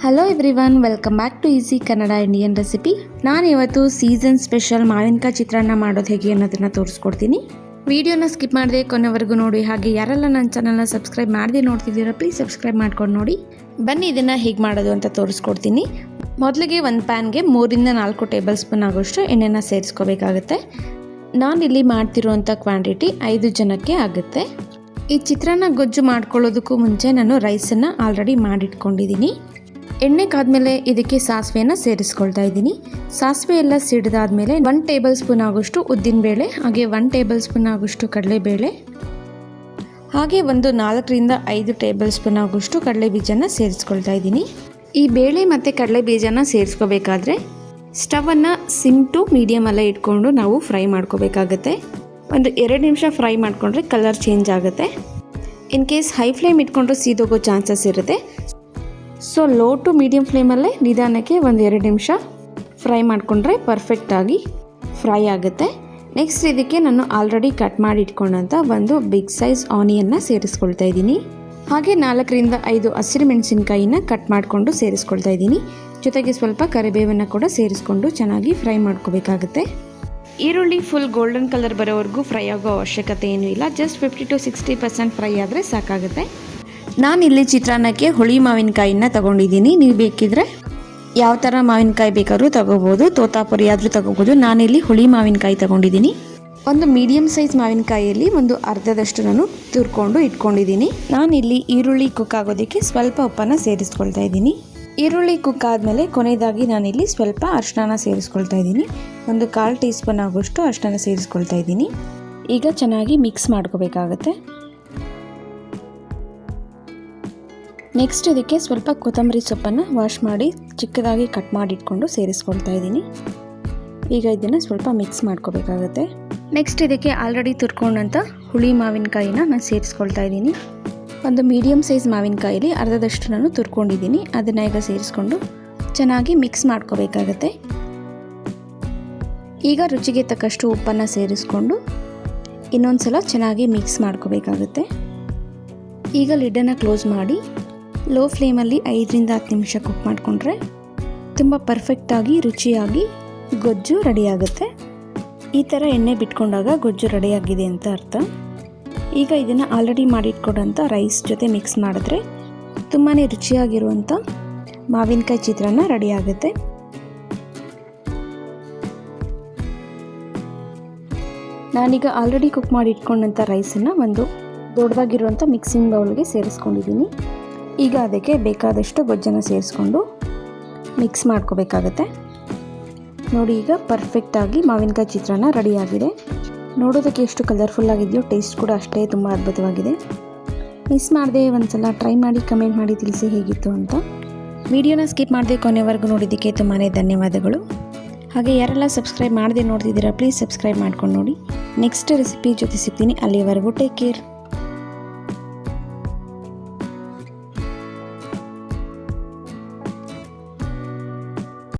Hello everyone, welcome back to easy Kannada Indian recipe. ನಾನಿವತ್ತು season special ಮಾವಿನಕಾಯಿ ಚಿತ್ರಾನ್ನ ಮಾಡೋದು ಹೇಗೆ ಅನ್ನೋದನ್ನು ತೋರಿಸ್ಕೊಡ್ತೀನಿ. ವಿಡಿಯೋನ ಸ್ಕಿಪ್ ಮಾಡದೆ ಕೊನೆವರೆಗೂ ನೋಡಿ. ಹಾಗೆ ಯಾರೆಲ್ಲ ನನ್ನ ಚಾನಲ್ನ ಸಬ್ಸ್ಕ್ರೈಬ್ ಮಾಡದೆ ನೋಡ್ತಿದ್ದೀರಾ ಪ್ಲೀಸ್ ಸಬ್ಸ್ಕ್ರೈಬ್ ಮಾಡ್ಕೊಂಡು ನೋಡಿ. ಬನ್ನಿ ಇದನ್ನು ಹೇಗೆ ಮಾಡೋದು ಅಂತ ತೋರಿಸ್ಕೊಡ್ತೀನಿ. ಮೊದಲಿಗೆ ಒಂದು ಪ್ಯಾನ್ಗೆ 3-4 ಟೇಬಲ್ ಸ್ಪೂನ್ ಆಗೋಷ್ಟು ಎಣ್ಣೆನ ಸೇರಿಸ್ಕೋಬೇಕಾಗುತ್ತೆ. ನಾನಿಲ್ಲಿ ಮಾಡ್ತಿರುವಂಥ ಕ್ವಾಂಟಿಟಿ 5 ಜನಕ್ಕೆ ಆಗುತ್ತೆ. ಈ ಚಿತ್ರಾನ್ನ ಗೊಜ್ಜು ಮಾಡ್ಕೊಳ್ಳೋದಕ್ಕೂ ಮುಂಚೆ ನಾನು ರೈಸನ್ನು ಆಲ್ರೆಡಿ ಮಾಡಿಟ್ಕೊಂಡಿದ್ದೀನಿ. ಎಣ್ಣೆ ಕಾದ್ಮೇಲೆ ಇದಕ್ಕೆ ಸಾಸಿವೆನ ಸೇರಿಸ್ಕೊಳ್ತಾ ಇದ್ದೀನಿ. ಸಾಸಿವೆ ಎಲ್ಲ ಸಿಡಿದಾದ್ಮೇಲೆ 1 ಟೇಬಲ್ ಸ್ಪೂನ್ ಆಗೋಷ್ಟು ಉದ್ದಿನಬೇಳೆ, ಹಾಗೆ 1 ಟೇಬಲ್ ಸ್ಪೂನ್ ಆಗೋಷ್ಟು ಕಡಲೆಬೇಳೆ, ಹಾಗೆ ಒಂದು 4-5 ಟೇಬಲ್ ಸ್ಪೂನ್ ಆಗೋಷ್ಟು ಕಡಲೆ ಬೀಜನ ಸೇರಿಸ್ಕೊಳ್ತಾ ಇದ್ದೀನಿ. ಈ ಬೇಳೆ ಮತ್ತು ಕಡಲೆ ಬೀಜನ ಸೇರಿಸ್ಕೋಬೇಕಾದ್ರೆ ಸ್ಟವನ್ನು ಸಿಮ್ ಟು ಮೀಡಿಯಮಲ್ಲೇ ಇಟ್ಕೊಂಡು ನಾವು ಫ್ರೈ ಮಾಡ್ಕೋಬೇಕಾಗತ್ತೆ. ಒಂದು 2 ನಿಮಿಷ ಫ್ರೈ ಮಾಡಿಕೊಂಡ್ರೆ ಕಲರ್ ಚೇಂಜ್ ಆಗುತ್ತೆ. ಇನ್ ಕೇಸ್ ಹೈ ಫ್ಲೇಮ್ ಇಟ್ಕೊಂಡ್ರೆ ಸೀದೋಗೋ ಚಾನ್ಸಸ್ ಇರುತ್ತೆ. ಸೊ ಲೋ ಟು ಮೀಡಿಯಮ್ ಫ್ಲೇಮಲ್ಲೇ ನಿಧಾನಕ್ಕೆ ಒಂದು 2 ನಿಮಿಷ ಫ್ರೈ ಮಾಡಿಕೊಂಡ್ರೆ ಪರ್ಫೆಕ್ಟಾಗಿ ಫ್ರೈ ಆಗುತ್ತೆ. ನೆಕ್ಸ್ಟ್ ಇದಕ್ಕೆ ನಾನು ಆಲ್ರೆಡಿ ಕಟ್ ಮಾಡಿ ಇಟ್ಕೊಂಡಂಥ ಒಂದು ಬಿಗ್ ಸೈಜ್ ಆನಿಯನ್ನ ಸೇರಿಸ್ಕೊಳ್ತಾ ಇದ್ದೀನಿ. ಹಾಗೆ 4-5 ಹಸಿರು ಮೆಣಸಿನ್ಕಾಯಿನ ಕಟ್ ಮಾಡಿಕೊಂಡು ಸೇರಿಸ್ಕೊಳ್ತಾ ಇದ್ದೀನಿ. ಜೊತೆಗೆ ಸ್ವಲ್ಪ ಕರಿಬೇವನ್ನು ಕೂಡ ಸೇರಿಸ್ಕೊಂಡು ಚೆನ್ನಾಗಿ ಫ್ರೈ ಮಾಡ್ಕೋಬೇಕಾಗುತ್ತೆ. ಈರುಳ್ಳಿ ಫುಲ್ ಗೋಲ್ಡನ್ ಕಲರ್ ಬರೋವರೆಗೂ ಫ್ರೈ ಆಗೋ ಅವಶ್ಯಕತೆ ಏನೂ ಇಲ್ಲ. ಜಸ್ಟ್ 50-60% ಫ್ರೈ ಆದರೆ ಸಾಕಾಗುತ್ತೆ. ನಾನಿಲ್ಲಿ ಚಿತ್ರಾನ್ನಕ್ಕೆ ಹುಳಿ ಮಾವಿನಕಾಯಿನ ತೊಗೊಂಡಿದ್ದೀನಿ. ನೀವು ಬೇಕಿದ್ರೆ ಯಾವ ಥರ ಮಾವಿನಕಾಯಿ ಬೇಕಾದ್ರೂ ತೊಗೋಬೋದು, ತೋತಾಪುರಿ ಆದರೂ ತೊಗೋಬೋದು. ನಾನಿಲ್ಲಿ ಹುಳಿ ಮಾವಿನಕಾಯಿ ತೊಗೊಂಡಿದ್ದೀನಿ. ಒಂದು ಮೀಡಿಯಮ್ ಸೈಜ್ ಮಾವಿನಕಾಯಿಯಲ್ಲಿ ಒಂದು ಅರ್ಧದಷ್ಟು ನಾನು ತುರ್ಕೊಂಡು ಇಟ್ಕೊಂಡಿದ್ದೀನಿ. ನಾನಿಲ್ಲಿ ಈರುಳ್ಳಿ ಕುಕ್ ಆಗೋದಕ್ಕೆ ಸ್ವಲ್ಪ ಉಪ್ಪನ್ನು ಸೇರಿಸ್ಕೊಳ್ತಾ ಇದ್ದೀನಿ. ಈರುಳ್ಳಿ ಕುಕ್ ಆದಮೇಲೆ ಕೊನೆಯದಾಗಿ ನಾನಿಲ್ಲಿ ಸ್ವಲ್ಪ ಅರಿಶಿನ ಸೇರಿಸ್ಕೊಳ್ತಾ ಇದ್ದೀನಿ. ಒಂದು 1/4 ಟೀ ಸ್ಪೂನ್ ಆಗೋಷ್ಟು ಅರಿಶಿನ ಸೇರಿಸ್ಕೊಳ್ತಾ ಇದ್ದೀನಿ. ಈಗ ಚೆನ್ನಾಗಿ ಮಿಕ್ಸ್ ಮಾಡ್ಕೋಬೇಕಾಗತ್ತೆ. ನೆಕ್ಸ್ಟ್ ಇದಕ್ಕೆ ಸ್ವಲ್ಪ ಕೊತ್ತಂಬರಿ ಸೊಪ್ಪನ್ನು ವಾಶ್ ಮಾಡಿ ಚಿಕ್ಕದಾಗಿ ಕಟ್ ಮಾಡಿ ಇಟ್ಕೊಂಡು ಸೇರಿಸ್ಕೊಳ್ತಾ ಇದ್ದೀನಿ. ಈಗ ಇದನ್ನು ಸ್ವಲ್ಪ ಮಿಕ್ಸ್ ಮಾಡ್ಕೋಬೇಕಾಗತ್ತೆ. ನೆಕ್ಸ್ಟ್ ಇದಕ್ಕೆ ಆಲ್ರೆಡಿ ತುರ್ಕೊಂಡಂಥ ಹುಳಿ ಮಾವಿನಕಾಯಿನ ನಾನು ಸೇರಿಸ್ಕೊಳ್ತಾ ಇದ್ದೀನಿ. ಒಂದು ಮೀಡಿಯಮ್ ಸೈಜ್ ಮಾವಿನಕಾಯಲ್ಲಿ ಅರ್ಧದಷ್ಟು ನಾನು ತುರ್ಕೊಂಡಿದ್ದೀನಿ. ಅದನ್ನು ಈಗ ಸೇರಿಸ್ಕೊಂಡು ಚೆನ್ನಾಗಿ ಮಿಕ್ಸ್ ಮಾಡ್ಕೋಬೇಕಾಗತ್ತೆ. ಈಗ ರುಚಿಗೆ ತಕ್ಕಷ್ಟು ಉಪ್ಪನ್ನು ಸೇರಿಸ್ಕೊಂಡು ಇನ್ನೊಂದು ಸಲ ಚೆನ್ನಾಗಿ ಮಿಕ್ಸ್ ಮಾಡ್ಕೋಬೇಕಾಗುತ್ತೆ. ಈಗ ಲಿಡ್ಡನ್ನು ಕ್ಲೋಸ್ ಮಾಡಿ ಲೋ ಫ್ಲೇಮಲ್ಲಿ 5-10 ನಿಮಿಷ ಕುಕ್ ಮಾಡಿಕೊಂಡ್ರೆ ತುಂಬ ಪರ್ಫೆಕ್ಟಾಗಿ ರುಚಿಯಾಗಿ ಗೊಜ್ಜು ರೆಡಿಯಾಗುತ್ತೆ. ಈ ಥರ ಎಣ್ಣೆ ಬಿಟ್ಕೊಂಡಾಗ ಗೊಜ್ಜು ರೆಡಿಯಾಗಿದೆ ಅಂತ ಅರ್ಥ. ಈಗ ಇದನ್ನು ಆಲ್ರೆಡಿ ಮಾಡಿಟ್ಕೊಡೋಂಥ ರೈಸ್ ಜೊತೆ ಮಿಕ್ಸ್ ಮಾಡಿದ್ರೆ ತುಂಬಾ ರುಚಿಯಾಗಿರುವಂಥ ಮಾವಿನಕಾಯಿ ಚಿತ್ರಾನ್ನ ರೆಡಿಯಾಗುತ್ತೆ. ನಾನೀಗ ಆಲ್ರೆಡಿ ಕುಕ್ ಮಾಡಿ ಇಟ್ಕೊಂಡಂಥ ರೈಸನ್ನು ಒಂದು ದೊಡ್ಡದಾಗಿರುವಂಥ ಮಿಕ್ಸಿಂಗ್ ಬೌಲ್ಗೆ ಸೇರಿಸ್ಕೊಂಡಿದ್ದೀನಿ. ಈಗ ಅದಕ್ಕೆ ಬೇಕಾದಷ್ಟು ಗೊಜ್ಜನ್ನು ಸೇರಿಸ್ಕೊಂಡು ಮಿಕ್ಸ್ ಮಾಡ್ಕೋಬೇಕಾಗತ್ತೆ. ನೋಡಿ, ಈಗ ಪರ್ಫೆಕ್ಟಾಗಿ ಮಾವಿನಕಾಯಿ ಚಿತ್ರಾನ್ನ ರೆಡಿಯಾಗಿದೆ. ನೋಡೋದಕ್ಕೆ ಎಷ್ಟು ಕಲರ್ಫುಲ್ ಆಗಿದೆಯೋ, ಟೇಸ್ಟ್ ಕೂಡ ಅಷ್ಟೇ ತುಂಬ ಅದ್ಭುತವಾಗಿದೆ. ಮಿಸ್ ಮಾಡದೆ ಒಂದ್ಸಲ ಟ್ರೈ ಮಾಡಿ ಕಮೆಂಟ್ ಮಾಡಿ ತಿಳಿಸಿ ಹೇಗಿತ್ತು ಅಂತ. ವಿಡಿಯೋನ ಸ್ಕಿಪ್ ಮಾಡದೆ ಕೊನೆವರೆಗೂ ನೋಡಿದ್ದಕ್ಕೆ ತುಂಬಾ ಧನ್ಯವಾದಗಳು. ಹಾಗೆ ಯಾರೆಲ್ಲ ಸಬ್ಸ್ಕ್ರೈಬ್ ಮಾಡದೆ ನೋಡ್ತಿದ್ದೀರಾ ಪ್ಲೀಸ್ ಸಬ್ಸ್ಕ್ರೈಬ್ ಮಾಡ್ಕೊಂಡು ನೋಡಿ. ನೆಕ್ಸ್ಟ್ ರೆಸಿಪಿ ಜೊತೆ ಸಿಗ್ತೀನಿ. ಅಲ್ಲಿವರೆಗೂ ಟೇಕ್ ಕೇರ್.